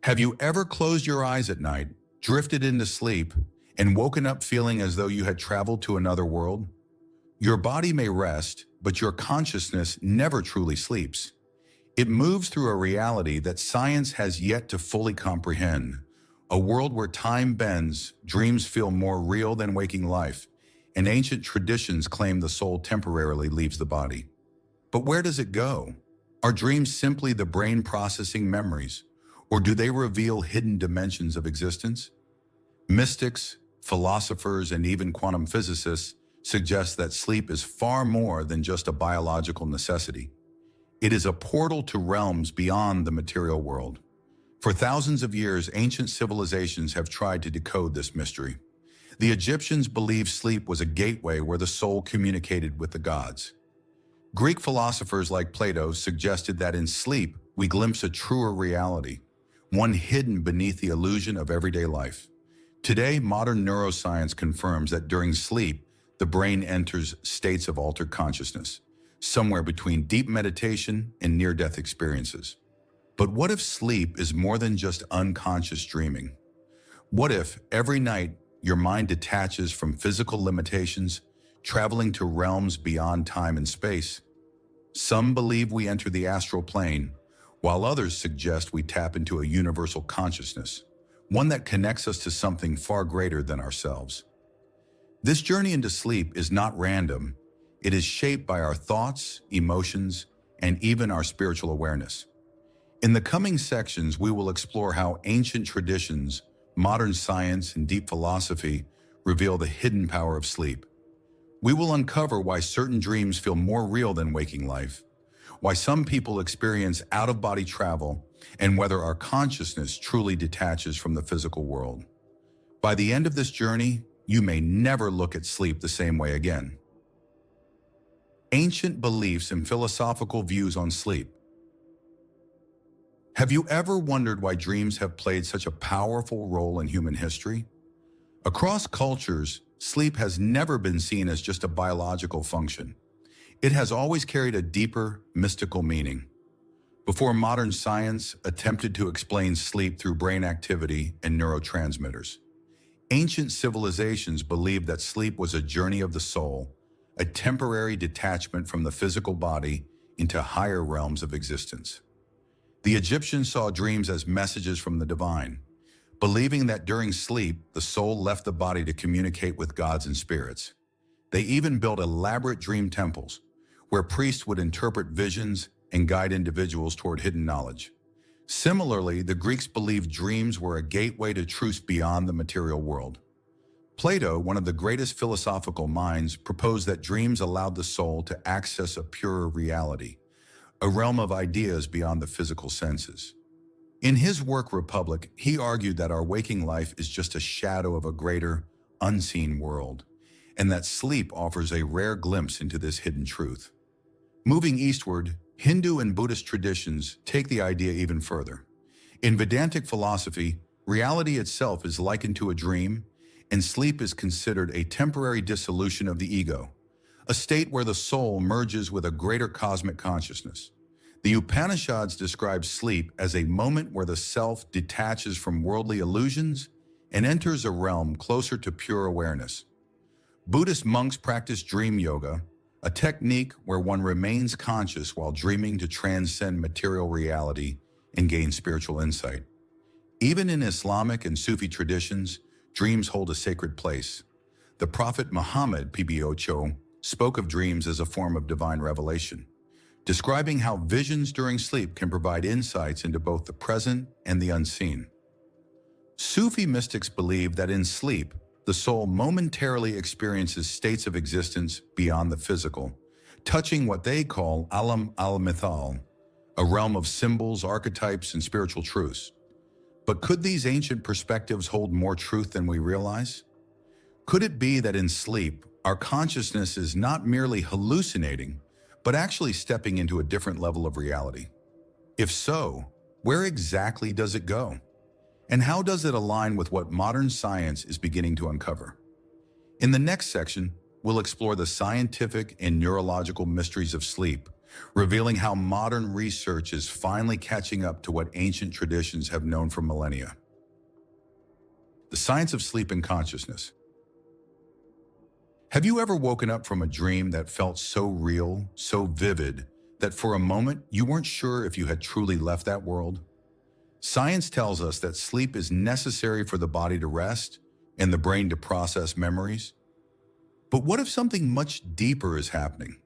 Have you ever closed your eyes at night, drifted into sleep, and woken up feeling as though you had traveled to another world? Your body may rest, but your consciousness never truly sleeps. It moves through a reality that science has yet to fully comprehend, a world where time bends, dreams feel more real than waking life, and ancient traditions claim the soul temporarily leaves the body. But where does it go? Are dreams simply the brain processing memories, or do they reveal hidden dimensions of existence? Mystics, philosophers, and even quantum physicists suggest that sleep is far more than just a biological necessity. It is a portal to realms beyond the material world. For thousands of years, ancient civilizations have tried to decode this mystery. The Egyptians believed sleep was a gateway where the soul communicated with the gods. Greek philosophers like Plato suggested that in sleep, we glimpse a truer reality, one hidden beneath the illusion of everyday life. Today, modern neuroscience confirms that during sleep, the brain enters states of altered consciousness, somewhere between deep meditation and near-death experiences. But what if sleep is more than just unconscious dreaming? What if every night your mind detaches from physical limitations, traveling to realms beyond time and space? Some believe we enter the astral plane, while others suggest we tap into a universal consciousness, one that connects us to something far greater than ourselves. This journey into sleep is not random. It is shaped by our thoughts, emotions, and even our spiritual awareness. In the coming sections, we will explore how ancient traditions, modern science, and deep philosophy reveal the hidden power of sleep. We will uncover why certain dreams feel more real than waking life, why some people experience out-of-body travel, and whether our consciousness truly detaches from the physical world. By the end of this journey, you may never look at sleep the same way again. Ancient beliefs and philosophical views on sleep. Have you ever wondered why dreams have played such a powerful role in human history? Across cultures, sleep has never been seen as just a biological function. It has always carried a deeper, mystical meaning. Before modern science attempted to explain sleep through brain activity and neurotransmitters, ancient civilizations believed that sleep was a journey of the soul, a temporary detachment from the physical body into higher realms of existence. The Egyptians saw dreams as messages from the divine, believing that during sleep, the soul left the body to communicate with gods and spirits. They even built elaborate dream temples, where priests would interpret visions and guide individuals toward hidden knowledge. Similarly, the Greeks believed dreams were a gateway to truths beyond the material world. Plato, one of the greatest philosophical minds, proposed that dreams allowed the soul to access a purer reality, a realm of ideas beyond the physical senses. In his work Republic, he argued that our waking life is just a shadow of a greater, unseen world, and that sleep offers a rare glimpse into this hidden truth. Moving eastward, Hindu and Buddhist traditions take the idea even further. In Vedantic philosophy, reality itself is likened to a dream, and sleep is considered a temporary dissolution of the ego, a state where the soul merges with a greater cosmic consciousness. The Upanishads describe sleep as a moment where the self detaches from worldly illusions and enters a realm closer to pure awareness. Buddhist monks practice dream yoga, a technique where one remains conscious while dreaming to transcend material reality and gain spiritual insight. Even in Islamic and Sufi traditions, dreams hold a sacred place. The Prophet Muhammad, PBOCH, spoke of dreams as a form of divine revelation, describing how visions during sleep can provide insights into both the present and the unseen. Sufi mystics believe that in sleep, the soul momentarily experiences states of existence beyond the physical, touching what they call alam al-mithal, a realm of symbols, archetypes, and spiritual truths. But could these ancient perspectives hold more truth than we realize? Could it be that in sleep, our consciousness is not merely hallucinating, but actually stepping into a different level of reality? If so, where exactly does it go? And how does it align with what modern science is beginning to uncover? In the next section, we'll explore the scientific and neurological mysteries of sleep, revealing how modern research is finally catching up to what ancient traditions have known for millennia. The science of sleep and consciousness. Have you ever woken up from a dream that felt so real, so vivid, that for a moment you weren't sure if you had truly left that world? Science tells us that sleep is necessary for the body to rest and the brain to process memories. But what if something much deeper is happening?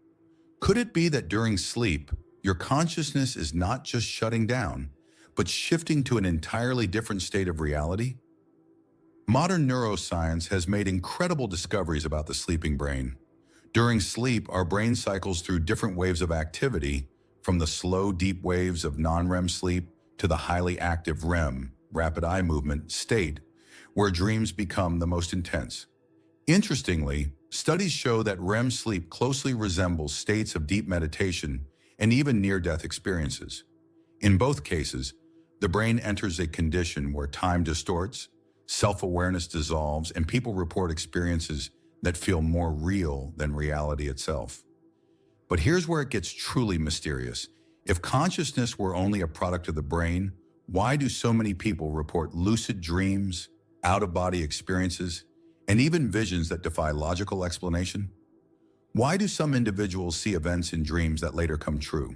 Could it be that during sleep, your consciousness is not just shutting down, but shifting to an entirely different state of reality? Modern neuroscience has made incredible discoveries about the sleeping brain. During sleep, our brain cycles through different waves of activity, from the slow, deep waves of non-REM sleep to the highly active REM, rapid eye movement, state, where dreams become the most intense. Interestingly, studies show that REM sleep closely resembles states of deep meditation and even near-death experiences. In both cases, the brain enters a condition where time distorts, self-awareness dissolves, and people report experiences that feel more real than reality itself. But here's where it gets truly mysterious. If consciousness were only a product of the brain, why do so many people report lucid dreams, out-of-body experiences, and even visions that defy logical explanation? Why do some individuals see events in dreams that later come true?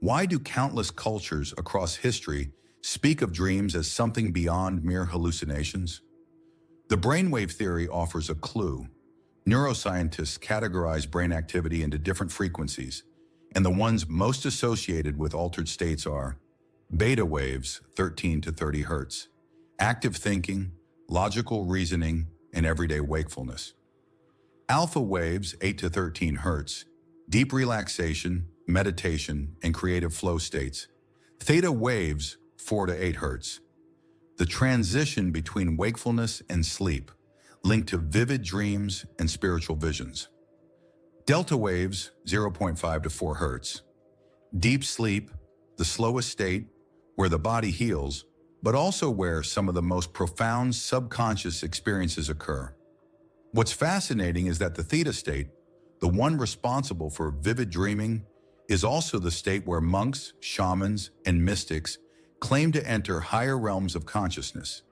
Why do countless cultures across history speak of dreams as something beyond mere hallucinations? The brainwave theory offers a clue. Neuroscientists categorize brain activity into different frequencies, and the ones most associated with altered states are beta waves, 13 to 30 hertz, active thinking, logical reasoning, and everyday wakefulness. Alpha waves, 8 to 13 hertz, deep relaxation, meditation, and creative flow states. Theta waves, 4 to 8 hertz. The transition between wakefulness and sleep, linked to vivid dreams and spiritual visions. Delta waves, 0.5 to 4 hertz. Deep sleep, the slowest state, where the body heals, but also where some of the most profound subconscious experiences occur. What's fascinating is that the theta state, the one responsible for vivid dreaming, is also the state where monks, shamans, and mystics claim to enter higher realms of consciousness.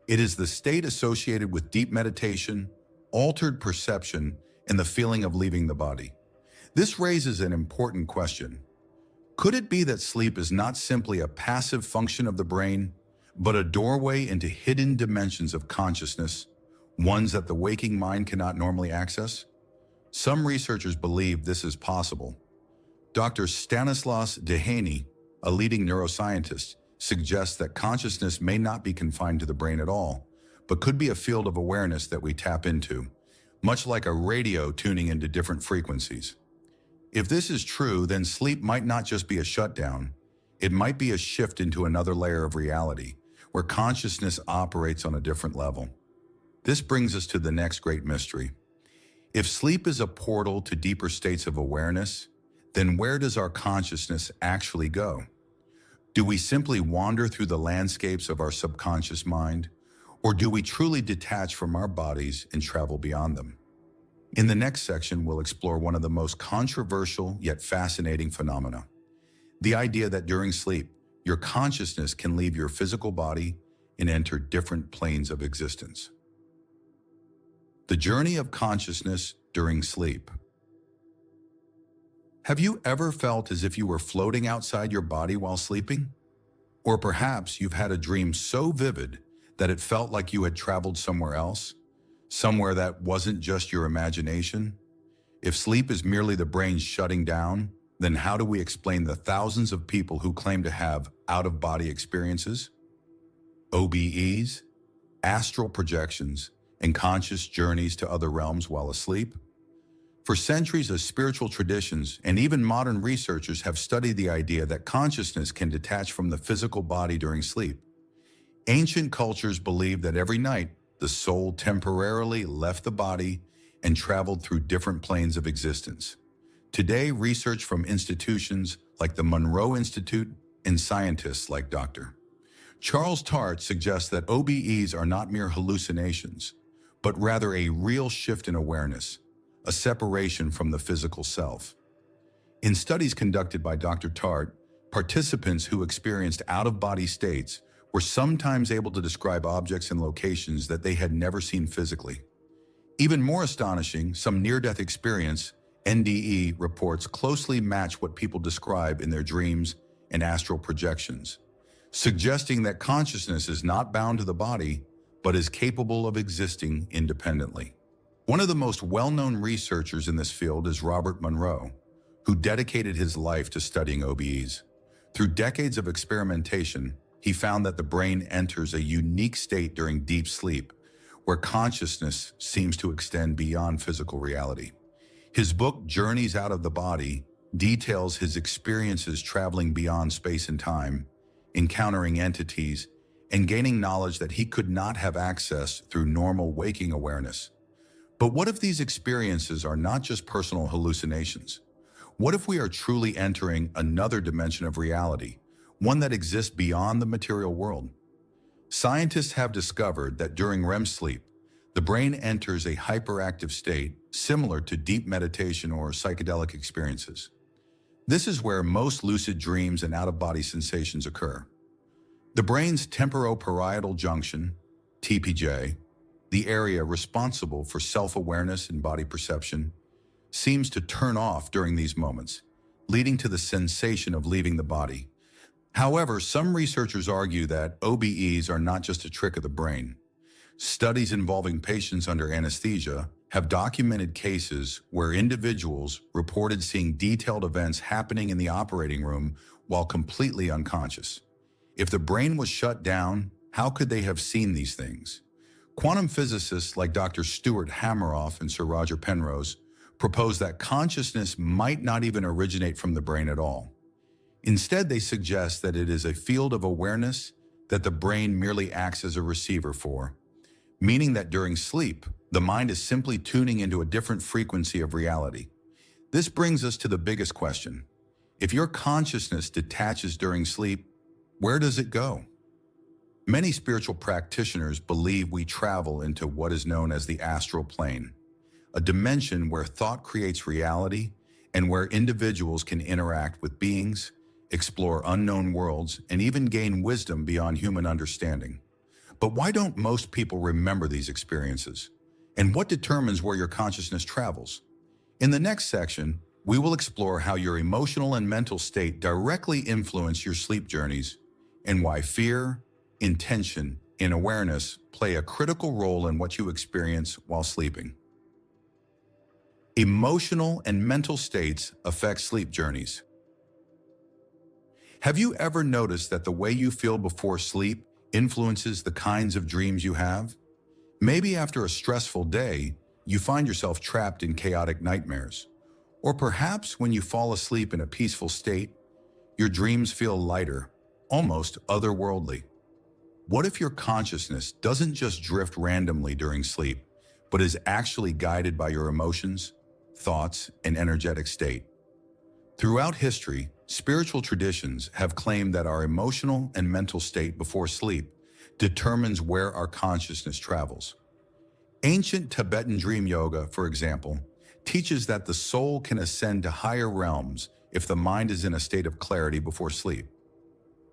It is the state associated with deep meditation, altered perception, and the feeling of leaving the body. This raises an important question. Could it be that sleep is not simply a passive function of the brain, but a doorway into hidden dimensions of consciousness, ones that the waking mind cannot normally access? Some researchers believe this is possible. Dr. Stanislaus Dehaney, a leading neuroscientist, suggests that consciousness may not be confined to the brain at all, but could be a field of awareness that we tap into, much like a radio tuning into different frequencies. If this is true, then sleep might not just be a shutdown. It might be a shift into another layer of reality, where consciousness operates on a different level. This brings us to the next great mystery. If sleep is a portal to deeper states of awareness, then where does our consciousness actually go? Do we simply wander through the landscapes of our subconscious mind, or do we truly detach from our bodies and travel beyond them? In the next section, we'll explore one of the most controversial yet fascinating phenomena: the idea that during sleep, your consciousness can leave your physical body and enter different planes of existence. The journey of consciousness during sleep. Have you ever felt as if you were floating outside your body while sleeping? Or perhaps you've had a dream so vivid that it felt like you had traveled somewhere else, somewhere that wasn't just your imagination? If sleep is merely the brain shutting down, then how do we explain the thousands of people who claim to have out-of-body experiences? OBEs, astral projections, and conscious journeys to other realms while asleep? For centuries of spiritual traditions and even modern researchers have studied the idea that consciousness can detach from the physical body during sleep. Ancient cultures believed that every night the soul temporarily left the body and traveled through different planes of existence. Today, research from institutions like the Monroe Institute and scientists like Dr. Charles Tart suggests that OBEs are not mere hallucinations, but rather a real shift in awareness, a separation from the physical self. In studies conducted by Dr. Tart, participants who experienced out-of-body states were sometimes able to describe objects and locations that they had never seen physically. Even more astonishing, some near-death experience, NDE reports closely match what people describe in their dreams and astral projections, suggesting that consciousness is not bound to the body, but is capable of existing independently. One of the most well-known researchers in this field is Robert Monroe, who dedicated his life to studying OBEs. Through decades of experimentation, he found that the brain enters a unique state during deep sleep, where consciousness seems to extend beyond physical reality. His book, Journeys Out of the Body, details his experiences traveling beyond space and time, encountering entities, and gaining knowledge that he could not have access through normal waking awareness. But what if these experiences are not just personal hallucinations? What if we are truly entering another dimension of reality, one that exists beyond the material world? Scientists have discovered that during REM sleep, the brain enters a hyperactive state similar to deep meditation or psychedelic experiences. This is where most lucid dreams and out-of-body sensations occur. The brain's temporoparietal junction, TPJ, the area responsible for self-awareness and body perception, seems to turn off during these moments, leading to the sensation of leaving the body. However, some researchers argue that OBEs are not just a trick of the brain. Studies involving patients under anesthesia have documented cases where individuals reported seeing detailed events happening in the operating room while completely unconscious. If the brain was shut down, how could they have seen these things? Quantum physicists like Dr. Stuart Hameroff and Sir Roger Penrose propose that consciousness might not even originate from the brain at all. Instead, they suggest that it is a field of awareness that the brain merely acts as a receiver for, meaning that during sleep, the mind is simply tuning into a different frequency of reality. This brings us to the biggest question. If your consciousness detaches during sleep, where does it go? Many spiritual practitioners believe we travel into what is known as the astral plane, a dimension where thought creates reality and where individuals can interact with beings, explore unknown worlds, and even gain wisdom beyond human understanding. But why don't most people remember these experiences? And what determines where your consciousness travels? In the next section, we will explore how your emotional and mental state directly influence your sleep journeys and why fear, intention, and awareness play a critical role in what you experience while sleeping. Emotional and mental states affect sleep journeys. Have you ever noticed that the way you feel before sleep influences the kinds of dreams you have? Maybe after a stressful day, you find yourself trapped in chaotic nightmares. Or perhaps when you fall asleep in a peaceful state, your dreams feel lighter, almost otherworldly. What if your consciousness doesn't just drift randomly during sleep, but is actually guided by your emotions, thoughts, and energetic state? Throughout history, spiritual traditions have claimed that our emotional and mental state before sleep determines where our consciousness travels. Ancient Tibetan dream yoga, for example, teaches that the soul can ascend to higher realms if the mind is in a state of clarity before sleep.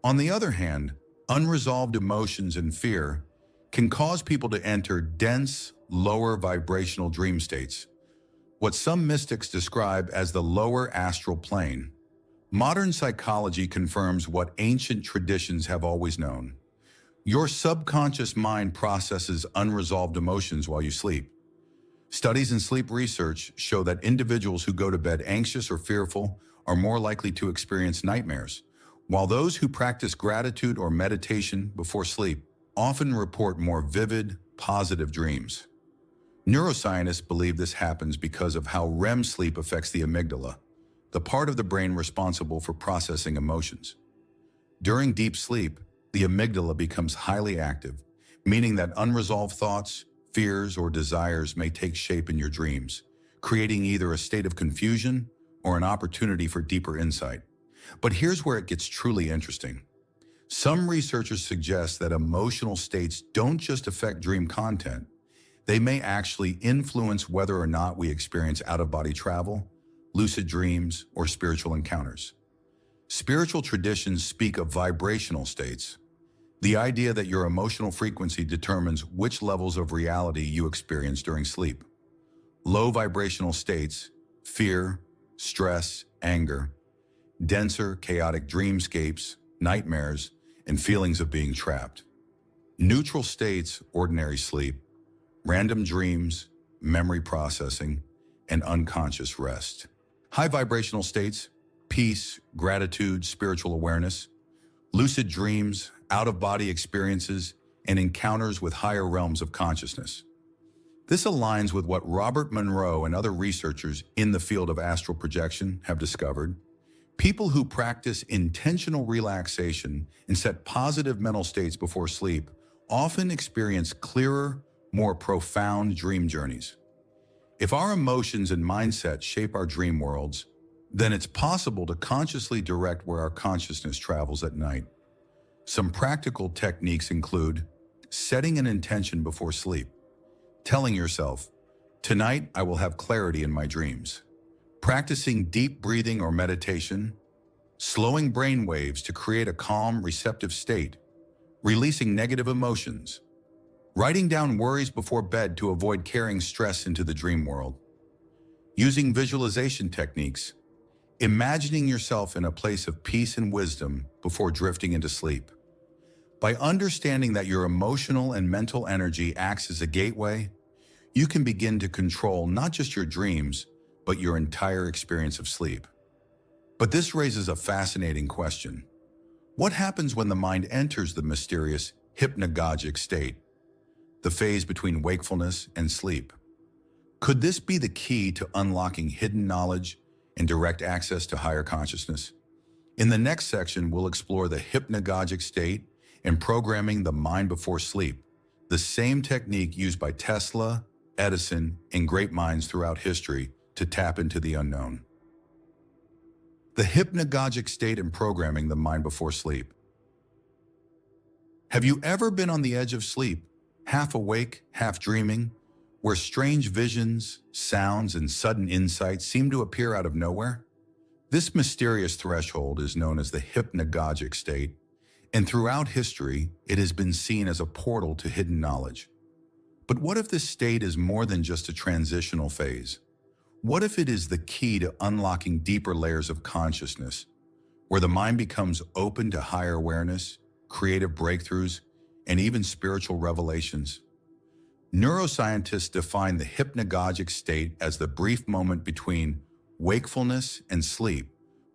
On the other hand, unresolved emotions and fear can cause people to enter dense, lower vibrational dream states, what some mystics describe as the lower astral plane. Modern psychology confirms what ancient traditions have always known. Your subconscious mind processes unresolved emotions while you sleep. Studies in sleep research show that individuals who go to bed anxious or fearful are more likely to experience nightmares, while those who practice gratitude or meditation before sleep often report more vivid, positive dreams. Neuroscientists believe this happens because of how REM sleep affects the amygdala, the part of the brain responsible for processing emotions. During deep sleep, the amygdala becomes highly active, meaning that unresolved thoughts, fears, or desires may take shape in your dreams, creating either a state of confusion or an opportunity for deeper insight. But here's where it gets truly interesting. Some researchers suggest that emotional states don't just affect dream content. They may actually influence whether or not we experience out-of-body travel, lucid dreams, or spiritual encounters. Spiritual traditions speak of vibrational states, the idea that your emotional frequency determines which levels of reality you experience during sleep. Low vibrational states, fear, stress, anger, denser, chaotic dreamscapes, nightmares, and feelings of being trapped. Neutral states, ordinary sleep, random dreams, memory processing, and unconscious rest. High vibrational states, peace, gratitude, spiritual awareness, lucid dreams, out-of-body experiences, and encounters with higher realms of consciousness. This aligns with what Robert Monroe and other researchers in the field of astral projection have discovered. People who practice intentional relaxation and set positive mental states before sleep often experience clearer, more profound dream journeys. If our emotions and mindset shape our dream worlds, then it's possible to consciously direct where our consciousness travels at night. Some practical techniques include setting an intention before sleep, telling yourself, "Tonight I will have clarity in my dreams." Practicing deep breathing or meditation, slowing brain waves to create a calm, receptive state, releasing negative emotions, writing down worries before bed to avoid carrying stress into the dream world, using visualization techniques, imagining yourself in a place of peace and wisdom before drifting into sleep. By understanding that your emotional and mental energy acts as a gateway, you can begin to control not just your dreams, but your entire experience of sleep. But this raises a fascinating question. What happens when the mind enters the mysterious hypnagogic state, the phase between wakefulness and sleep? Could this be the key to unlocking hidden knowledge and direct access to higher consciousness? In the next section, we'll explore the hypnagogic state and programming the mind before sleep, the same technique used by Tesla, Edison, and great minds throughout history to tap into the unknown. The hypnagogic state and programming the mind before sleep. Have you ever been on the edge of sleep, half awake, half dreaming, where strange visions, sounds, and sudden insights seem to appear out of nowhere? This mysterious threshold is known as the hypnagogic state, and throughout history, it has been seen as a portal to hidden knowledge. But what if this state is more than just a transitional phase? What if it is the key to unlocking deeper layers of consciousness, where the mind becomes open to higher awareness, creative breakthroughs, and even spiritual revelations? Neuroscientists define the hypnagogic state as the brief moment between wakefulness and sleep,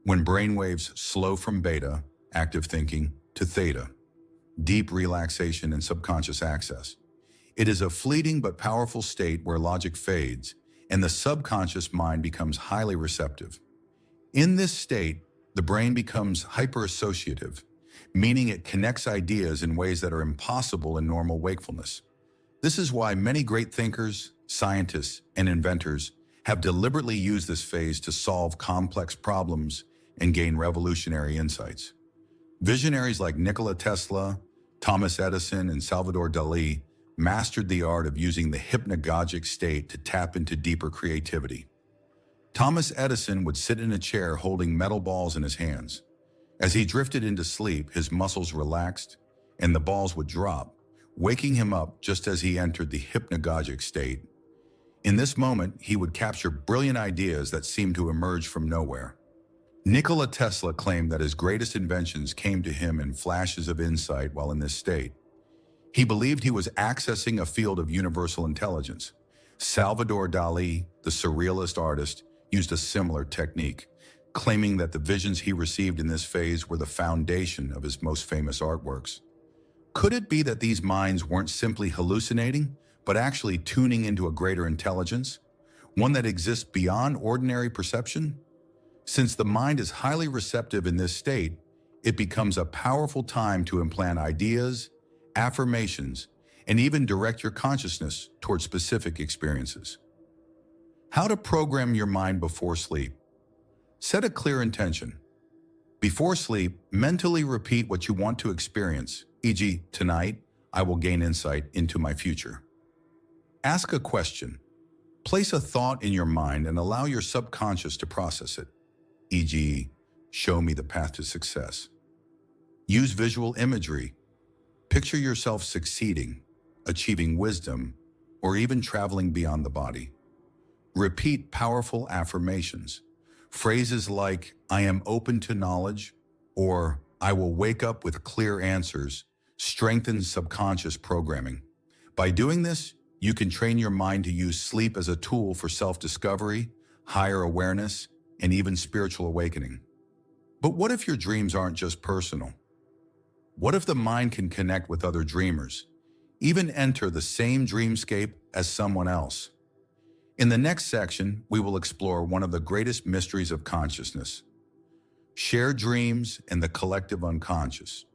when brainwaves slow from beta, active thinking, to theta, deep relaxation and subconscious access. It is a fleeting but powerful state where logic fades and the subconscious mind becomes highly receptive. In this state, the brain becomes hyper-associative, meaning it connects ideas in ways that are impossible in normal wakefulness. This is why many great thinkers, scientists, and inventors have deliberately used this phase to solve complex problems and gain revolutionary insights. Visionaries like Nikola Tesla, Thomas Edison, and Salvador Dali mastered the art of using the hypnagogic state to tap into deeper creativity. Thomas Edison would sit in a chair holding metal balls in his hands. As he drifted into sleep, his muscles relaxed and the balls would drop, waking him up just as he entered the hypnagogic state. In this moment, he would capture brilliant ideas that seemed to emerge from nowhere. Nikola Tesla claimed that his greatest inventions came to him in flashes of insight while in this state. He believed he was accessing a field of universal intelligence. Salvador Dali, the surrealist artist, used a similar technique, claiming that the visions he received in this phase were the foundation of his most famous artworks. Could it be that these minds weren't simply hallucinating, but actually tuning into a greater intelligence, one that exists beyond ordinary perception? Since the mind is highly receptive in this state, it becomes a powerful time to implant ideas, affirmations, and even direct your consciousness toward specific experiences. How to program your mind before sleep. Set a clear intention. Before sleep, mentally repeat what you want to experience, e.g., tonight, I will gain insight into my future. Ask a question. Place a thought in your mind and allow your subconscious to process it, e.g., show me the path to success. Use visual imagery. Picture yourself succeeding, achieving wisdom, or even traveling beyond the body. Repeat powerful affirmations. Phrases like, I am open to knowledge, or I will wake up with clear answers, strengthen subconscious programming. By doing this, you can train your mind to use sleep as a tool for self-discovery, higher awareness, and even spiritual awakening. But what if your dreams aren't just personal? What if the mind can connect with other dreamers, even enter the same dreamscape as someone else? In the next section, we will explore one of the greatest mysteries of consciousness, shared dreams and the collective unconscious,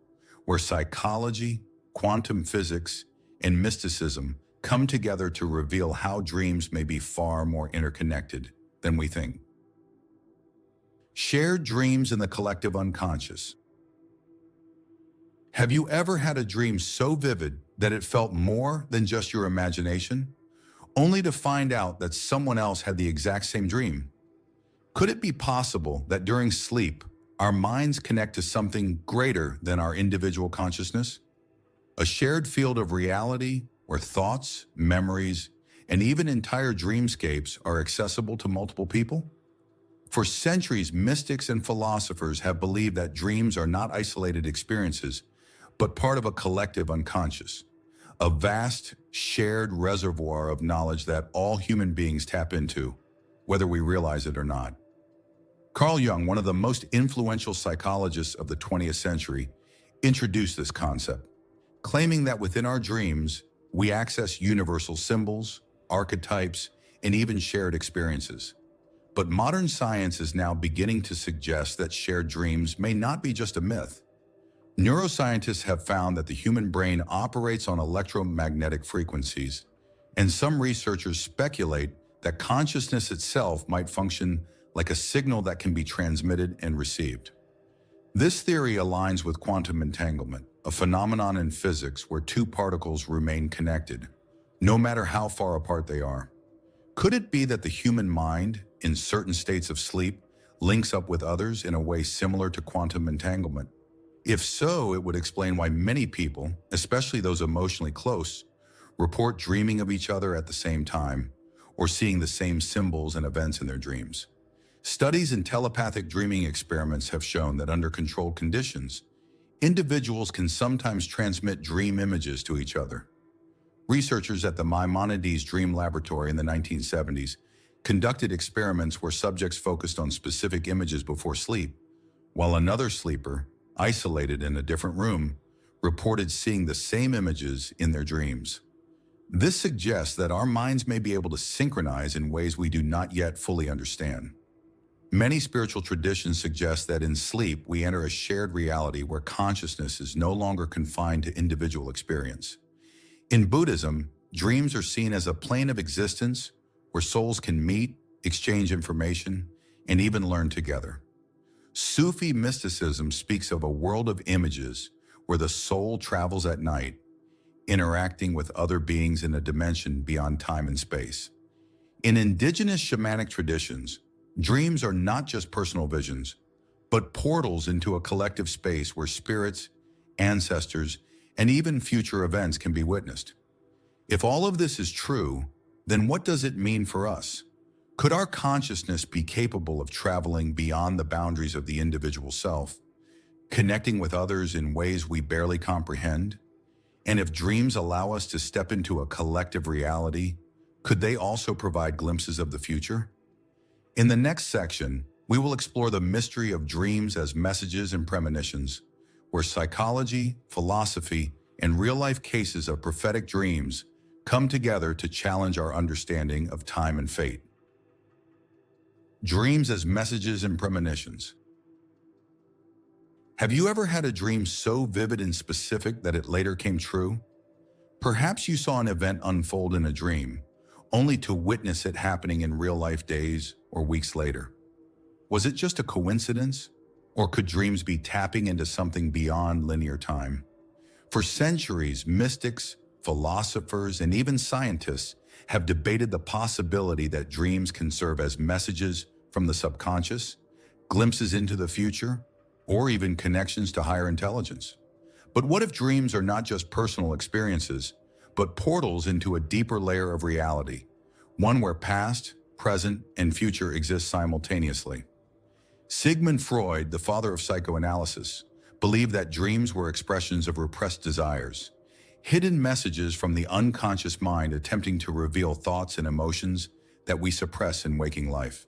where psychology, quantum physics, and mysticism come together to reveal how dreams may be far more interconnected than we think. Shared dreams and the collective unconscious. Have you ever had a dream so vivid that it felt more than just your imagination, only to find out that someone else had the exact same dream? Could it be possible that during sleep, our minds connect to something greater than our individual consciousness? A shared field of reality where thoughts, memories, and even entire dreamscapes are accessible to multiple people? For centuries, mystics and philosophers have believed that dreams are not isolated experiences, but part of a collective unconscious, a vast, shared reservoir of knowledge that all human beings tap into, whether we realize it or not. Carl Jung, one of the most influential psychologists of the 20th century, introduced this concept, claiming that within our dreams, we access universal symbols, archetypes, and even shared experiences. But modern science is now beginning to suggest that shared dreams may not be just a myth. Neuroscientists have found that the human brain operates on electromagnetic frequencies, and some researchers speculate that consciousness itself might function like a signal that can be transmitted and received. This theory aligns with quantum entanglement, a phenomenon in physics where two particles remain connected, no matter how far apart they are. Could it be that the human mind, in certain states of sleep, links up with others in a way similar to quantum entanglement? If so, it would explain why many people, especially those emotionally close, report dreaming of each other at the same time or seeing the same symbols and events in their dreams. Studies in telepathic dreaming experiments have shown that under controlled conditions, individuals can sometimes transmit dream images to each other. Researchers at the Maimonides Dream Laboratory in the 1970s conducted experiments where subjects focused on specific images before sleep, while another sleeper, isolated in a different room, reported seeing the same images in their dreams. This suggests that our minds may be able to synchronize in ways we do not yet fully understand. Many spiritual traditions suggest that in sleep we enter a shared reality where consciousness is no longer confined to individual experience. In Buddhism, dreams are seen as a plane of existence where souls can meet, exchange information, and even learn together. Sufi mysticism speaks of a world of images where the soul travels at night, interacting with other beings in a dimension beyond time and space. In indigenous shamanic traditions, dreams are not just personal visions, but portals into a collective space where spirits, ancestors, and even future events can be witnessed. If all of this is true, then what does it mean for us? Could our consciousness be capable of traveling beyond the boundaries of the individual self, connecting with others in ways we barely comprehend? And if dreams allow us to step into a collective reality, could they also provide glimpses of the future? In the next section, we will explore the mystery of dreams as messages and premonitions, where psychology, philosophy, and real-life cases of prophetic dreams come together to challenge our understanding of time and fate. Dreams as messages and premonitions. Have you ever had a dream so vivid and specific that it later came true? Perhaps you saw an event unfold in a dream, only to witness it happening in real-life days or weeks later. Was it just a coincidence? Or could dreams be tapping into something beyond linear time? For centuries, mystics, philosophers, and even scientists have debated the possibility that dreams can serve as messages from the subconscious, glimpses into the future, or even connections to higher intelligence. But what if dreams are not just personal experiences, but portals into a deeper layer of reality, one where past, present, and future exist simultaneously? Sigmund Freud, the father of psychoanalysis, believed that dreams were expressions of repressed desires, hidden messages from the unconscious mind attempting to reveal thoughts and emotions that we suppress in waking life.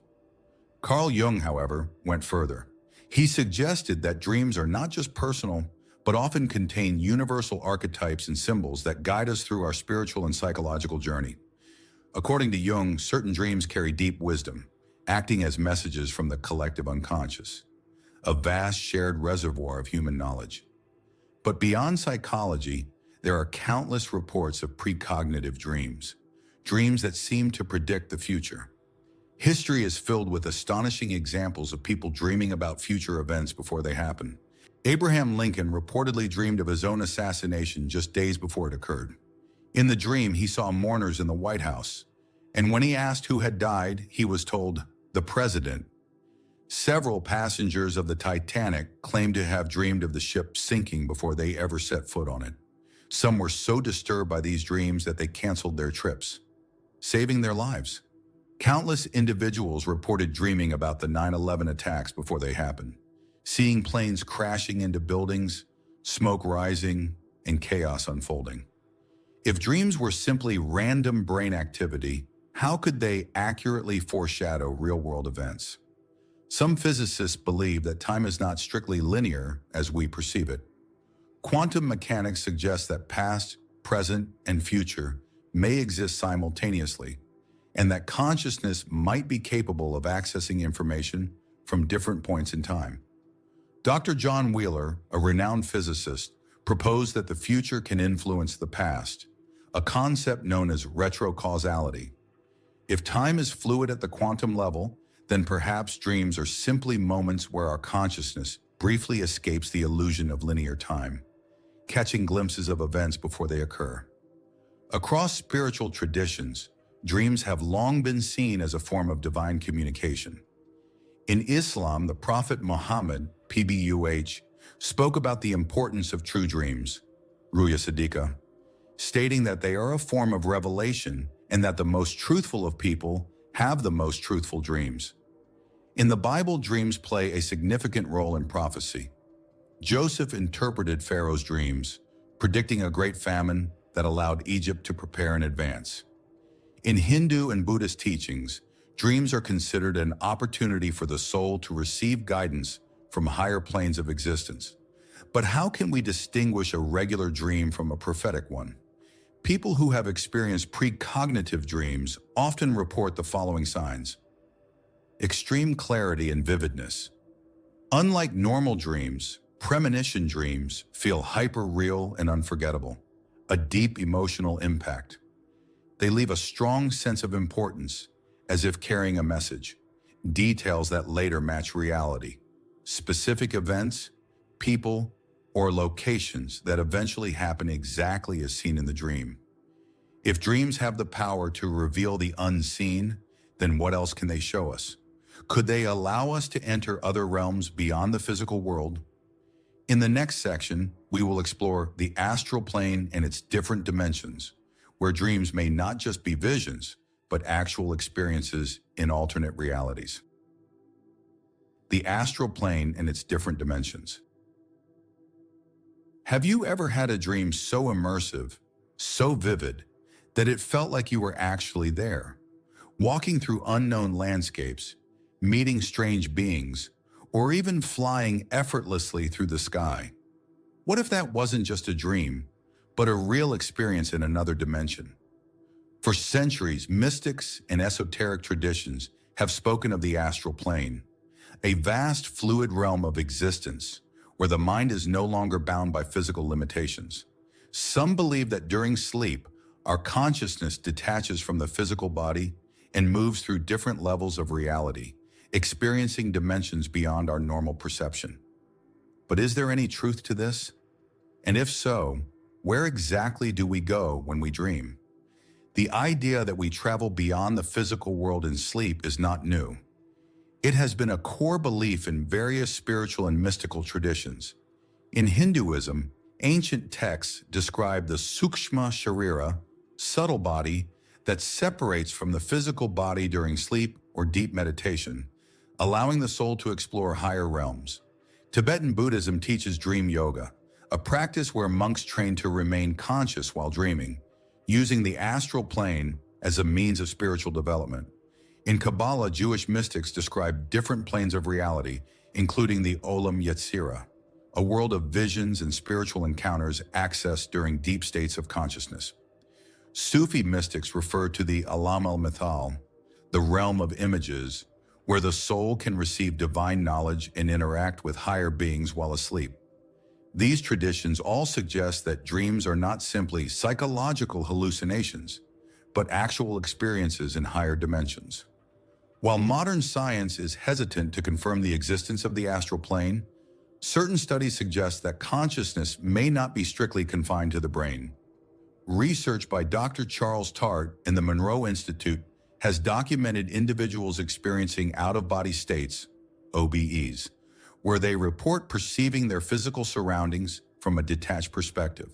Carl Jung, however, went further. He suggested that dreams are not just personal, but often contain universal archetypes and symbols that guide us through our spiritual and psychological journey. According to Jung, certain dreams carry deep wisdom, acting as messages from the collective unconscious, a vast shared reservoir of human knowledge. But beyond psychology, there are countless reports of precognitive dreams, dreams that seem to predict the future. History is filled with astonishing examples of people dreaming about future events before they happen. Abraham Lincoln reportedly dreamed of his own assassination just days before it occurred. In the dream, he saw mourners in the White House, and when he asked who had died, he was told, "The President." Several passengers of the Titanic claimed to have dreamed of the ship sinking before they ever set foot on it. Some were so disturbed by these dreams that they canceled their trips, saving their lives. Countless individuals reported dreaming about the 9/11 attacks before they happened, seeing planes crashing into buildings, smoke rising, and chaos unfolding. If dreams were simply random brain activity, how could they accurately foreshadow real-world events? Some physicists believe that time is not strictly linear as we perceive it. Quantum mechanics suggests that past, present, and future may exist simultaneously, and that consciousness might be capable of accessing information from different points in time. Dr. John Wheeler, a renowned physicist, proposed that the future can influence the past, a concept known as retrocausality. If time is fluid at the quantum level, then perhaps dreams are simply moments where our consciousness briefly escapes the illusion of linear time, catching glimpses of events before they occur. Across spiritual traditions, dreams have long been seen as a form of divine communication. In Islam, the Prophet Muhammad, PBUH, spoke about the importance of true dreams, Ruya Siddiqa, stating that they are a form of revelation and that the most truthful of people have the most truthful dreams. In the Bible, dreams play a significant role in prophecy. Joseph interpreted Pharaoh's dreams, predicting a great famine that allowed Egypt to prepare in advance. In Hindu and Buddhist teachings, dreams are considered an opportunity for the soul to receive guidance from higher planes of existence. But how can we distinguish a regular dream from a prophetic one? People who have experienced precognitive dreams often report the following signs: extreme clarity and vividness. Unlike normal dreams, premonition dreams feel hyper-real and unforgettable, a deep emotional impact. They leave a strong sense of importance, as if carrying a message, details that later match reality, specific events, people, or locations that eventually happen exactly as seen in the dream. If dreams have the power to reveal the unseen, then what else can they show us? Could they allow us to enter other realms beyond the physical world? In the next section, we will explore the astral plane and its different dimensions, where dreams may not just be visions, but actual experiences in alternate realities. The astral plane and its different dimensions. Have you ever had a dream so immersive, so vivid, that it felt like you were actually there, walking through unknown landscapes, meeting strange beings, or even flying effortlessly through the sky? What if that wasn't just a dream, but a real experience in another dimension? For centuries, mystics and esoteric traditions have spoken of the astral plane, a vast fluid realm of existence where the mind is no longer bound by physical limitations. Some believe that during sleep, our consciousness detaches from the physical body and moves through different levels of reality, experiencing dimensions beyond our normal perception. But is there any truth to this? And if so, where exactly do we go when we dream? The idea that we travel beyond the physical world in sleep is not new. It has been a core belief in various spiritual and mystical traditions. In Hinduism, ancient texts describe the sukshma sharira, subtle body, that separates from the physical body during sleep or deep meditation, allowing the soul to explore higher realms. Tibetan Buddhism teaches dream yoga, a practice where monks train to remain conscious while dreaming, using the astral plane as a means of spiritual development. In Kabbalah, Jewish mystics describe different planes of reality, including the Olam Yetzirah, a world of visions and spiritual encounters accessed during deep states of consciousness. Sufi mystics refer to the Alam al-Mithal, the realm of images, where the soul can receive divine knowledge and interact with higher beings while asleep. These traditions all suggest that dreams are not simply psychological hallucinations, but actual experiences in higher dimensions. While modern science is hesitant to confirm the existence of the astral plane, certain studies suggest that consciousness may not be strictly confined to the brain. Research by Dr. Charles Tart in the Monroe Institute has documented individuals experiencing out-of-body states, OBEs, where they report perceiving their physical surroundings from a detached perspective.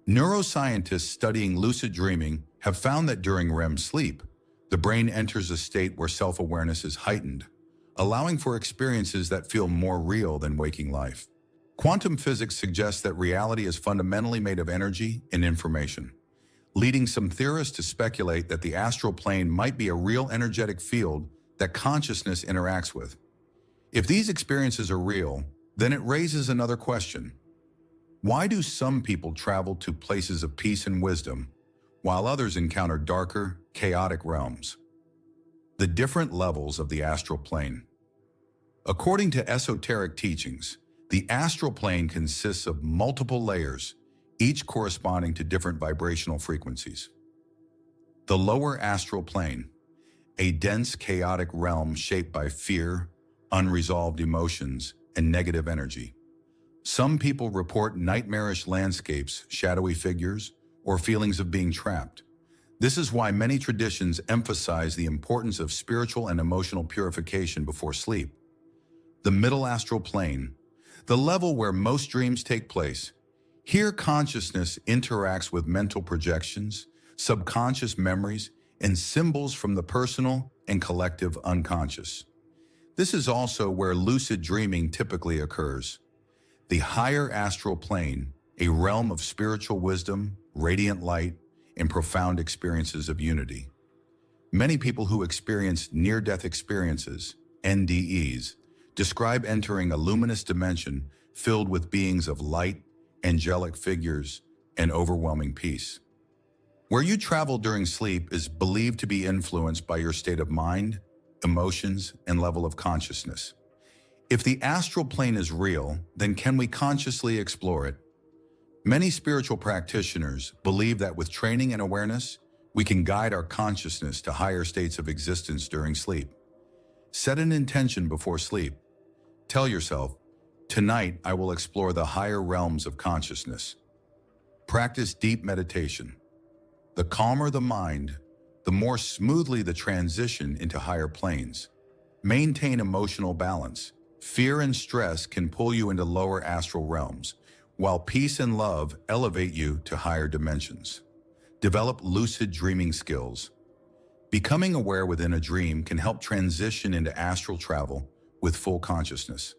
Neuroscientists studying lucid dreaming have found that during REM sleep, the brain enters a state where self-awareness is heightened, allowing for experiences that feel more real than waking life. Quantum physics suggests that reality is fundamentally made of energy and information, leading some theorists to speculate that the astral plane might be a real energetic field that consciousness interacts with. If these experiences are real, then it raises another question. Why do some people travel to places of peace and wisdom, while others encounter darker, chaotic realms? The different levels of the astral plane. According to esoteric teachings, the astral plane consists of multiple layers, each corresponding to different vibrational frequencies. The lower astral plane, a dense, chaotic realm shaped by fear, unresolved emotions, and negative energy. Some people report nightmarish landscapes, shadowy figures, or feelings of being trapped. This is why many traditions emphasize the importance of spiritual and emotional purification before sleep. The middle astral plane, the level where most dreams take place. Here, consciousness interacts with mental projections, subconscious memories, and symbols from the personal and collective unconscious. This is also where lucid dreaming typically occurs. The higher astral plane, a realm of spiritual wisdom, radiant light, and profound experiences of unity. Many people who experience near-death experiences, NDEs, describe entering a luminous dimension filled with beings of light, angelic figures, and overwhelming peace. Where you travel during sleep is believed to be influenced by your state of mind, emotions, and level of consciousness. If the astral plane is real, then can we consciously explore it? Many spiritual practitioners believe that with training and awareness, we can guide our consciousness to higher states of existence during sleep. Set an intention before sleep. Tell yourself, tonight I will explore the higher realms of consciousness. Practice deep meditation. The calmer the mind, the more smoothly the transition into higher planes. Maintain emotional balance. Fear and stress can pull you into lower astral realms, while peace and love elevate you to higher dimensions. Develop lucid dreaming skills. Becoming aware within a dream can help transition into astral travel with full consciousness.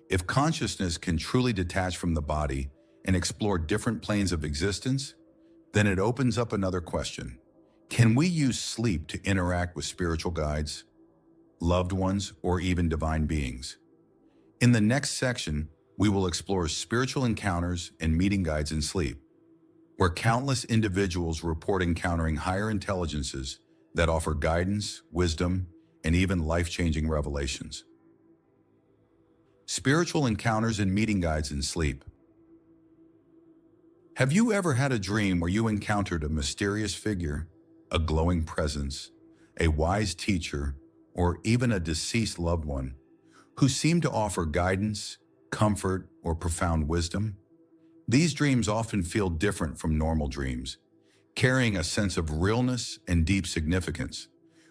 If consciousness can truly detach from the body and explore different planes of existence, then it opens up another question. Can we use sleep to interact with spiritual guides, loved ones, or even divine beings? In the next section, we will explore spiritual encounters and meeting guides in sleep, where countless individuals report encountering higher intelligences that offer guidance, wisdom, and even life-changing revelations. Spiritual encounters and meeting guides in sleep. Have you ever had a dream where you encountered a mysterious figure, a glowing presence, a wise teacher, or even a deceased loved one who seemed to offer guidance, comfort, or profound wisdom? These dreams often feel different from normal dreams, carrying a sense of realness and deep significance.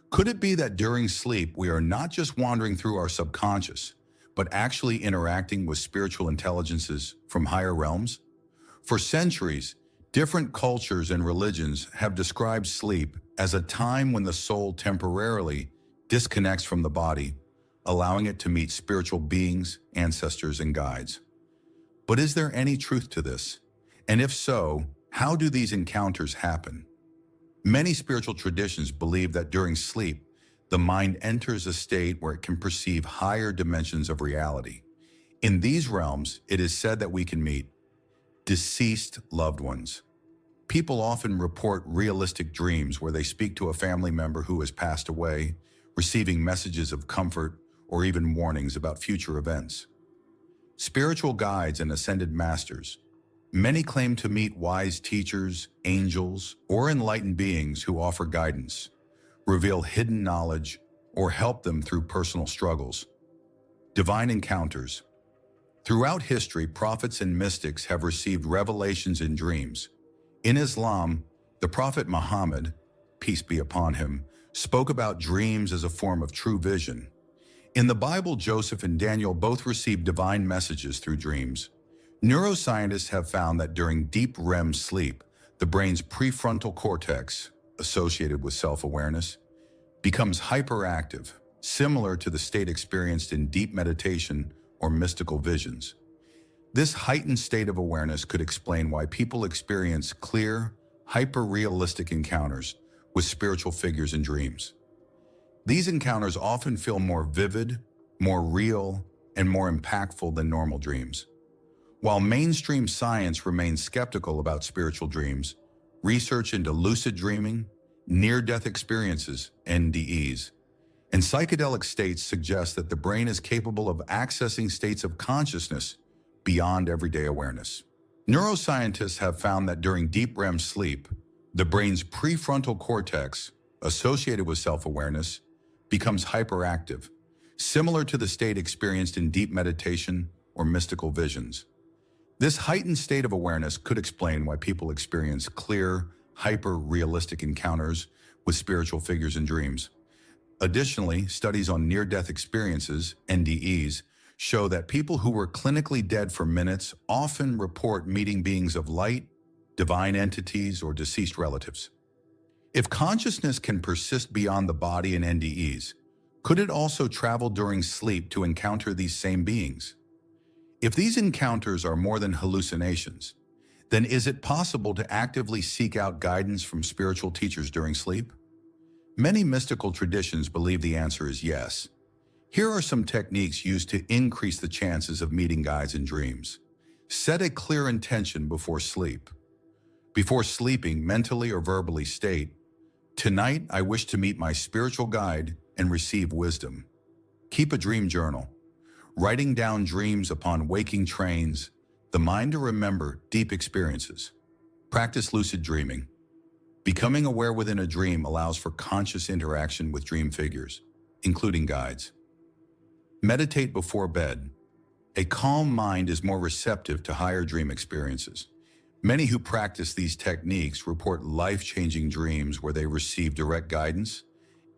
Could it be that during sleep we are not just wandering through our subconscious, but actually interacting with spiritual intelligences from higher realms? For centuries, different cultures and religions have described sleep as a time when the soul temporarily disconnects from the body, allowing it to meet spiritual beings, ancestors, and guides. But is there any truth to this? And if so, how do these encounters happen? Many spiritual traditions believe that during sleep, the mind enters a state where it can perceive higher dimensions of reality. In these realms, it is said that we can meet deceased loved ones. People often report realistic dreams where they speak to a family member who has passed away, receiving messages of comfort or even warnings about future events. Spiritual guides and ascended masters. Many claim to meet wise teachers, angels, or enlightened beings who offer guidance, reveal hidden knowledge, or help them through personal struggles. Divine encounters. Throughout history, prophets and mystics have received revelations in dreams. In Islam, the Prophet Muhammad, peace be upon him, spoke about dreams as a form of true vision. In the Bible, Joseph and Daniel both received divine messages through dreams. Neuroscientists have found that during deep REM sleep, the brain's prefrontal cortex, associated with self-awareness, becomes hyperactive, similar to the state experienced in deep meditation or mystical visions. This heightened state of awareness could explain why people experience clear, hyper-realistic encounters with spiritual figures in dreams. These encounters often feel more vivid, more real, and more impactful than normal dreams. While mainstream science remains skeptical about spiritual dreams, research into lucid dreaming, near-death experiences, NDEs, and psychedelic states suggest that the brain is capable of accessing states of consciousness beyond everyday awareness. Neuroscientists have found that during deep REM sleep, the brain's prefrontal cortex, associated with self-awareness, becomes hyperactive, similar to the state experienced in deep meditation or mystical visions. This heightened state of awareness could explain why people experience clear, hyper-realistic encounters with spiritual figures in dreams. Additionally, studies on near-death experiences, NDEs, show that people who were clinically dead for minutes often report meeting beings of light, divine entities, or deceased relatives. If consciousness can persist beyond the body in NDEs, could it also travel during sleep to encounter these same beings? If these encounters are more than hallucinations, then is it possible to actively seek out guidance from spiritual teachers during sleep? Many mystical traditions believe the answer is yes. Here are some techniques used to increase the chances of meeting guides in dreams. Set a clear intention before sleep. Before sleeping, mentally or verbally state, "Tonight, I wish to meet my spiritual guide and receive wisdom." Keep a dream journal. Writing down dreams upon waking trains the mind to remember deep experiences. Practice lucid dreaming. Becoming aware within a dream allows for conscious interaction with dream figures, including guides. Meditate before bed. A calm mind is more receptive to higher dream experiences. Many who practice these techniques report life-changing dreams where they receive direct guidance,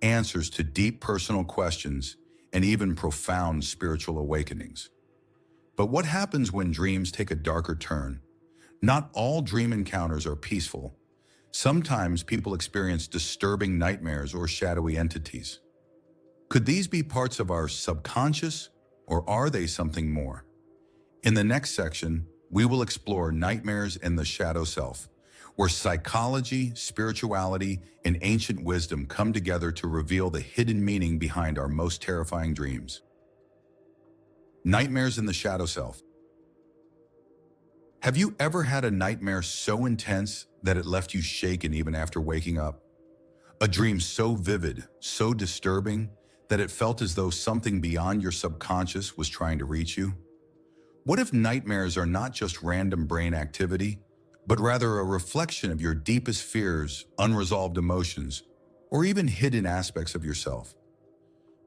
answers to deep personal questions, and even profound spiritual awakenings. But what happens when dreams take a darker turn? Not all dream encounters are peaceful. Sometimes people experience disturbing nightmares or shadowy entities. Could these be parts of our subconscious, or are they something more? In the next section, we will explore nightmares and the shadow self, where psychology, spirituality, and ancient wisdom come together to reveal the hidden meaning behind our most terrifying dreams. Nightmares and the shadow self. Have you ever had a nightmare so intense that it left you shaken even after waking up? A dream so vivid, so disturbing, that it felt as though something beyond your subconscious was trying to reach you? What if nightmares are not just random brain activity, but rather a reflection of your deepest fears, unresolved emotions, or even hidden aspects of yourself?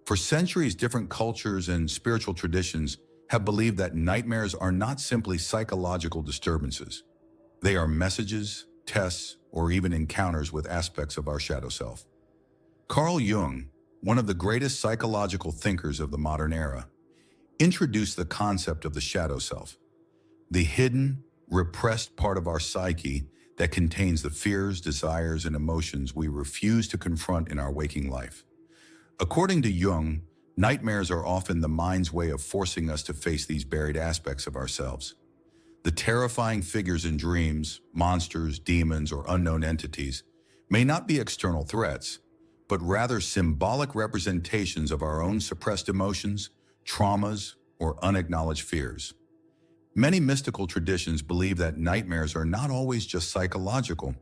For centuries, different cultures and spiritual traditions have believed that nightmares are not simply psychological disturbances. They are messages, tests, or even encounters with aspects of our shadow self. Carl Jung, one of the greatest psychological thinkers of the modern era, introduced the concept of the shadow self, the hidden, repressed part of our psyche that contains the fears, desires, and emotions we refuse to confront in our waking life. According to Jung, nightmares are often the mind's way of forcing us to face these buried aspects of ourselves. The terrifying figures in dreams, monsters, demons, or unknown entities, may not be external threats, but rather symbolic representations of our own suppressed emotions, traumas, or unacknowledged fears. Many mystical traditions believe that nightmares are not always just psychological.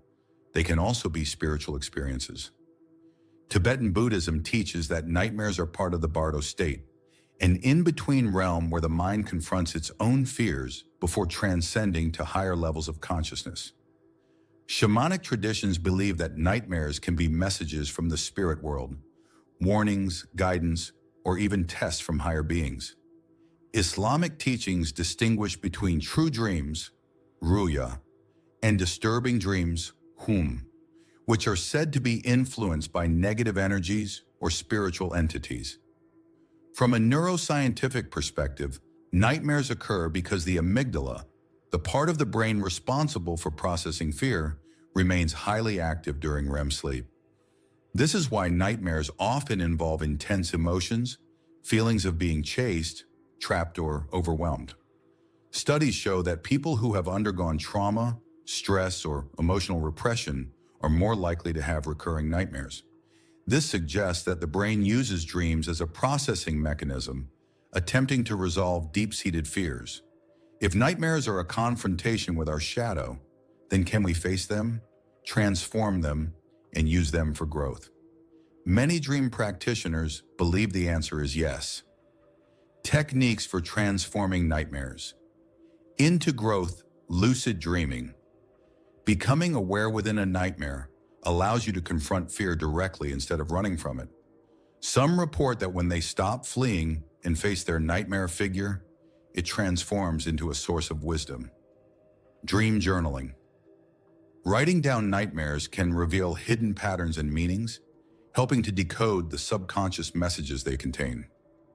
They can also be spiritual experiences. Tibetan Buddhism teaches that nightmares are part of the Bardo state, an in-between realm where the mind confronts its own fears before transcending to higher levels of consciousness. Shamanic traditions believe that nightmares can be messages from the spirit world, warnings, guidance, or even tests from higher beings. Islamic teachings distinguish between true dreams, ruya, and disturbing dreams, hum, which are said to be influenced by negative energies or spiritual entities. From a neuroscientific perspective, nightmares occur because the amygdala, the part of the brain responsible for processing fear, remains highly active during REM sleep. This is why nightmares often involve intense emotions, feelings of being chased, trapped, or overwhelmed. Studies show that people who have undergone trauma, stress, or emotional repression are more likely to have recurring nightmares. This suggests that the brain uses dreams as a processing mechanism, attempting to resolve deep-seated fears. If nightmares are a confrontation with our shadow, then can we face them, transform them, and use them for growth? Many dream practitioners believe the answer is yes. Techniques for transforming nightmares. Into growth, lucid dreaming. Becoming aware within a nightmare allows you to confront fear directly instead of running from it. Some report that when they stop fleeing and face their nightmare figure, it transforms into a source of wisdom. Dream journaling. Writing down nightmares can reveal hidden patterns and meanings, helping to decode the subconscious messages they contain.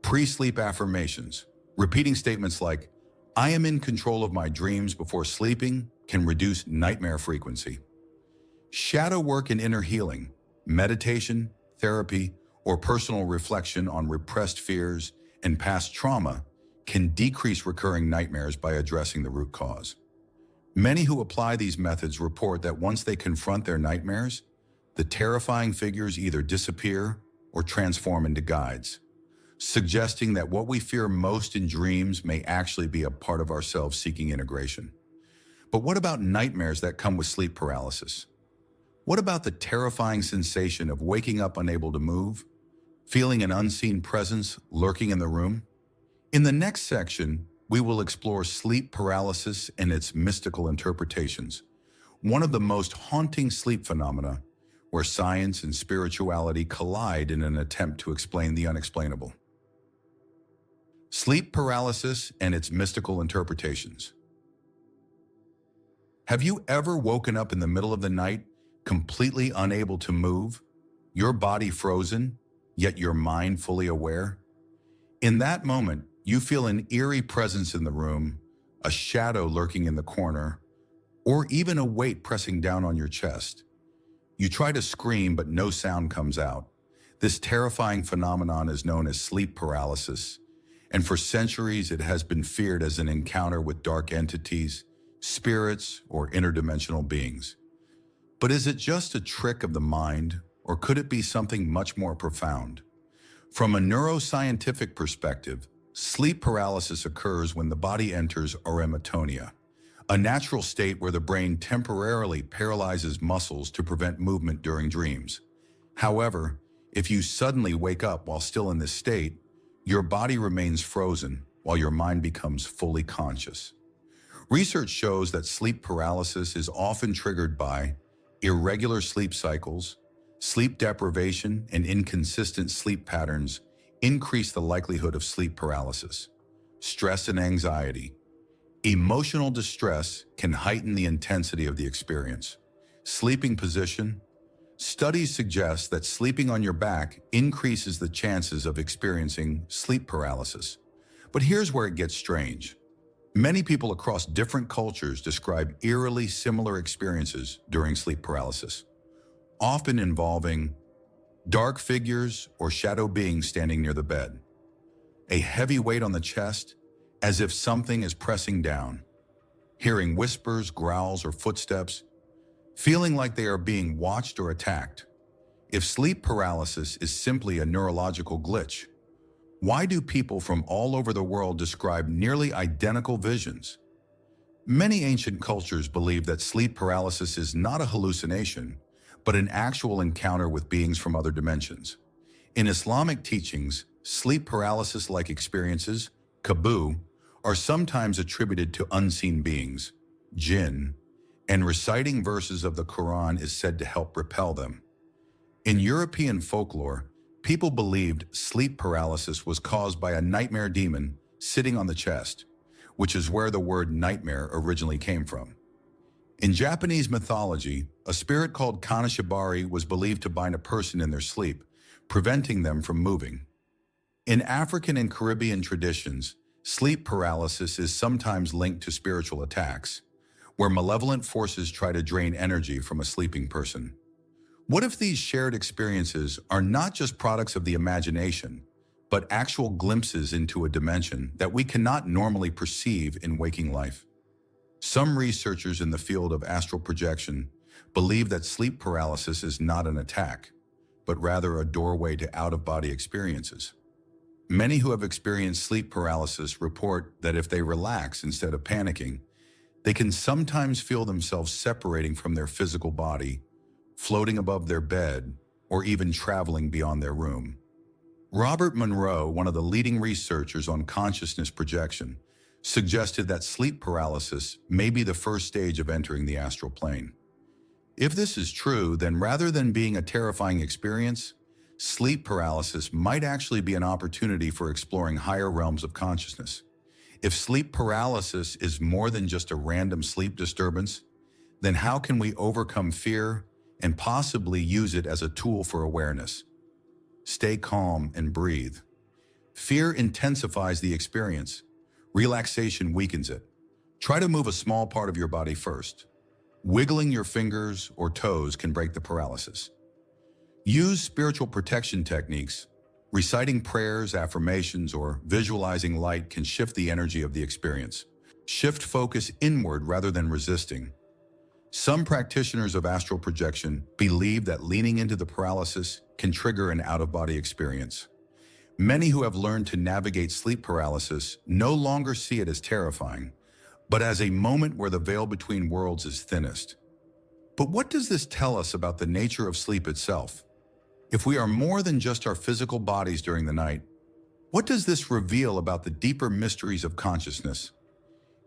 Pre-sleep affirmations. Repeating statements like, "I am in control of my dreams" before sleeping can reduce nightmare frequency. Shadow work and inner healing, meditation, therapy, or personal reflection on repressed fears and past trauma can decrease recurring nightmares by addressing the root cause. Many who apply these methods report that once they confront their nightmares, the terrifying figures either disappear or transform into guides, suggesting that what we fear most in dreams may actually be a part of ourselves seeking integration. But what about nightmares that come with sleep paralysis? What about the terrifying sensation of waking up unable to move, feeling an unseen presence lurking in the room? In the next section, we will explore sleep paralysis and its mystical interpretations, one of the most haunting sleep phenomena where science and spirituality collide in an attempt to explain the unexplainable. Sleep paralysis and its mystical interpretations. Have you ever woken up in the middle of the night, completely unable to move, your body frozen, yet your mind fully aware? In that moment, you feel an eerie presence in the room, a shadow lurking in the corner, or even a weight pressing down on your chest. You try to scream, but no sound comes out. This terrifying phenomenon is known as sleep paralysis, and for centuries it has been feared as an encounter with dark entities, spirits, or interdimensional beings. But is it just a trick of the mind, or could it be something much more profound? From a neuroscientific perspective, sleep paralysis occurs when the body enters arematonia, a natural state where the brain temporarily paralyzes muscles to prevent movement during dreams. However, if you suddenly wake up while still in this state, your body remains frozen while your mind becomes fully conscious. Research shows that sleep paralysis is often triggered by irregular sleep cycles. Sleep deprivation and inconsistent sleep patterns increase the likelihood of sleep paralysis. Stress and anxiety. Emotional distress can heighten the intensity of the experience. Sleeping position. Studies suggest that sleeping on your back increases the chances of experiencing sleep paralysis. But here's where it gets strange. Many people across different cultures describe eerily similar experiences during sleep paralysis, often involving dark figures or shadow beings standing near the bed, a heavy weight on the chest, as if something is pressing down, hearing whispers, growls, or footsteps, feeling like they are being watched or attacked. If sleep paralysis is simply a neurological glitch, why do people from all over the world describe nearly identical visions? Many ancient cultures believe that sleep paralysis is not a hallucination, but an actual encounter with beings from other dimensions. In Islamic teachings, sleep paralysis-like experiences, kabu, are sometimes attributed to unseen beings, jinn, and reciting verses of the Quran is said to help repel them. In European folklore, people believed sleep paralysis was caused by a nightmare demon sitting on the chest, which is where the word nightmare originally came from. In Japanese mythology, a spirit called kanashibari was believed to bind a person in their sleep, preventing them from moving. In African and Caribbean traditions, sleep paralysis is sometimes linked to spiritual attacks, where malevolent forces try to drain energy from a sleeping person. What if these shared experiences are not just products of the imagination, but actual glimpses into a dimension that we cannot normally perceive in waking life? Some researchers in the field of astral projection believe that sleep paralysis is not an attack, but rather a doorway to out-of-body experiences. Many who have experienced sleep paralysis report that if they relax instead of panicking, they can sometimes feel themselves separating from their physical body, floating above their bed, or even traveling beyond their room. Robert Monroe, one of the leading researchers on consciousness projection, suggested that sleep paralysis may be the first stage of entering the astral plane. If this is true, then rather than being a terrifying experience, sleep paralysis might actually be an opportunity for exploring higher realms of consciousness. If sleep paralysis is more than just a random sleep disturbance, then how can we overcome fear and possibly use it as a tool for awareness? Stay calm and breathe. Fear intensifies the experience. Relaxation weakens it. Try to move a small part of your body first. Wiggling your fingers or toes can break the paralysis. Use spiritual protection techniques. Reciting prayers, affirmations, or visualizing light can shift the energy of the experience. Shift focus inward rather than resisting. Some practitioners of astral projection believe that leaning into the paralysis can trigger an out-of-body experience. Many who have learned to navigate sleep paralysis no longer see it as terrifying, but as a moment where the veil between worlds is thinnest. But what does this tell us about the nature of sleep itself? If we are more than just our physical bodies during the night, what does this reveal about the deeper mysteries of consciousness?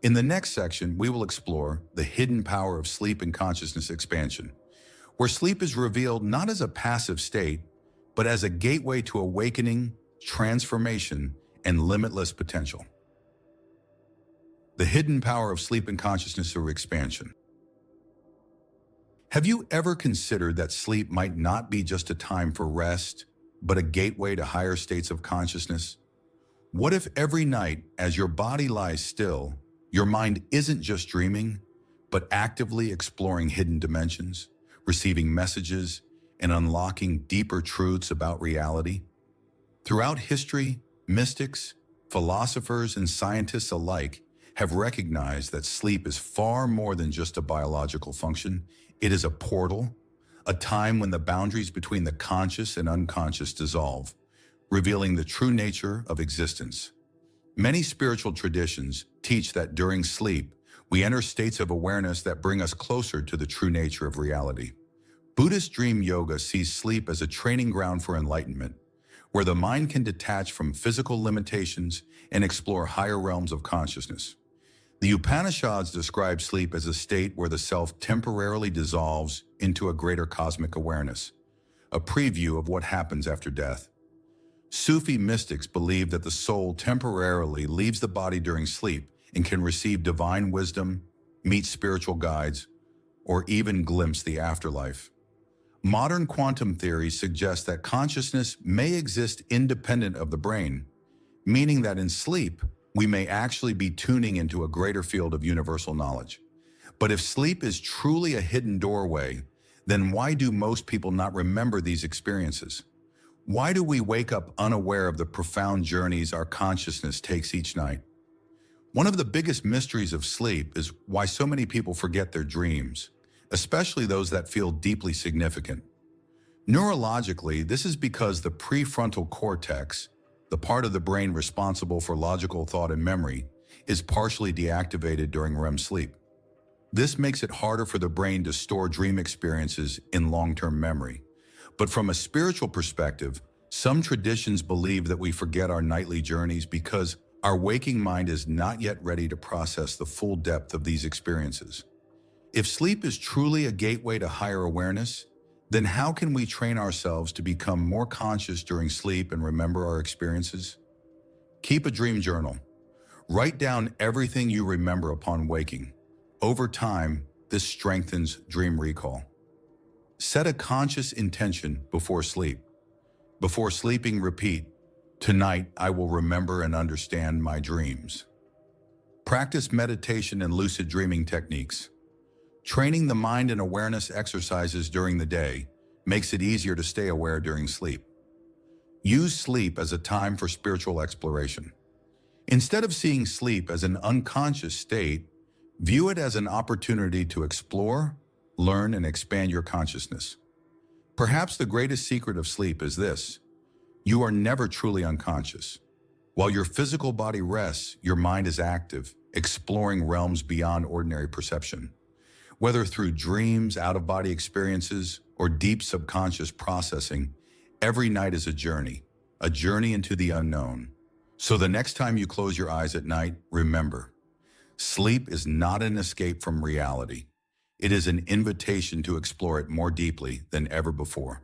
In the next section, we will explore the hidden power of sleep and consciousness expansion, where sleep is revealed not as a passive state, but as a gateway to awakening, transformation, and limitless potential. The hidden power of sleep and consciousness through expansion. Have you ever considered that sleep might not be just a time for rest, but a gateway to higher states of consciousness? What if every night, as your body lies still, your mind isn't just dreaming, but actively exploring hidden dimensions, receiving messages, and unlocking deeper truths about reality? Throughout history, mystics, philosophers, and scientists alike have recognized that sleep is far more than just a biological function. It is a portal, a time when the boundaries between the conscious and unconscious dissolve, revealing the true nature of existence. Many spiritual traditions teach that during sleep, we enter states of awareness that bring us closer to the true nature of reality. Buddhist dream yoga sees sleep as a training ground for enlightenment, where the mind can detach from physical limitations and explore higher realms of consciousness. The Upanishads describe sleep as a state where the self temporarily dissolves into a greater cosmic awareness, a preview of what happens after death. Sufi mystics believe that the soul temporarily leaves the body during sleep and can receive divine wisdom, meet spiritual guides, or even glimpse the afterlife. Modern quantum theory suggests that consciousness may exist independent of the brain, meaning that in sleep, we may actually be tuning into a greater field of universal knowledge. But if sleep is truly a hidden doorway, then why do most people not remember these experiences? Why do we wake up unaware of the profound journeys our consciousness takes each night? One of the biggest mysteries of sleep is why so many people forget their dreams, especially those that feel deeply significant. Neurologically, this is because the prefrontal cortex, the part of the brain responsible for logical thought and memory, is partially deactivated during REM sleep. This makes it harder for the brain to store dream experiences in long-term memory. But from a spiritual perspective, some traditions believe that we forget our nightly journeys because our waking mind is not yet ready to process the full depth of these experiences. If sleep is truly a gateway to higher awareness, then how can we train ourselves to become more conscious during sleep and remember our experiences? Keep a dream journal. Write down everything you remember upon waking. Over time, this strengthens dream recall. Set a conscious intention before sleep. Before sleeping, repeat, "Tonight I will remember and understand my dreams." Practice meditation and lucid dreaming techniques. Training the mind in awareness exercises during the day makes it easier to stay aware during sleep. Use sleep as a time for spiritual exploration. Instead of seeing sleep as an unconscious state, view it as an opportunity to explore, learn, and expand your consciousness. Perhaps the greatest secret of sleep is this: you are never truly unconscious. While your physical body rests, your mind is active, exploring realms beyond ordinary perception. Whether through dreams, out-of-body experiences, or deep subconscious processing, every night is a journey into the unknown. So the next time you close your eyes at night, remember, sleep is not an escape from reality. It is an invitation to explore it more deeply than ever before.